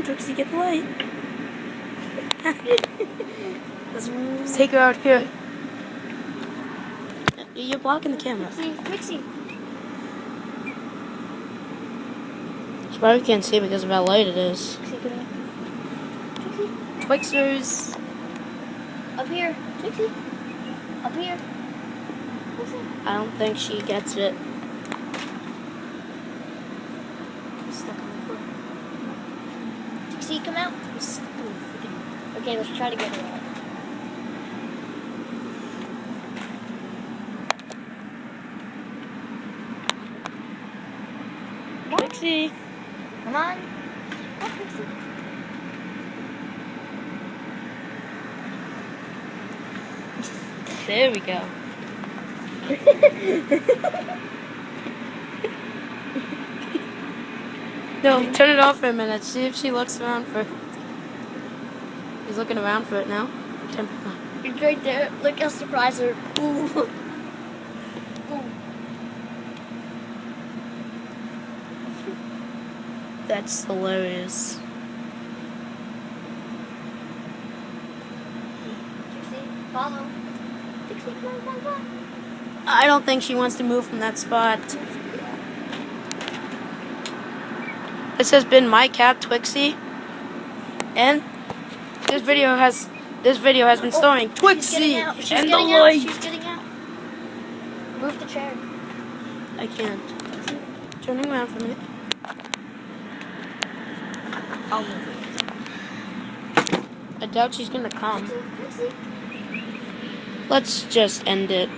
Twixie, get the light. Let's take her out here. You're blocking the camera. Twixie. She probably can't see because of how light it is. Twixers. Up here. Twixie. Up here. I don't think she gets it. I'm stuck on the floor. Twixie, come out. I'm stuck on the freaking... Okay, let's try to get her out. Twixie. Come on. Oh, Twixie. There we go. No, turn it off for a minute. See if she looks around for it. He's looking around for it now. Turn it on. It's right there. Look how surprised her. Ooh. Ooh. That's hilarious. Twixie, follow. Twixie, come on, come on, come on. I don't think she wants to move from that spot. This has been my cat Twixie, and this video has been starring Twixie and the light. She's getting out. Move the chair. I can't. Turning around for a minute. I'll move it. I doubt she's gonna come. Twixie. Let's just end it.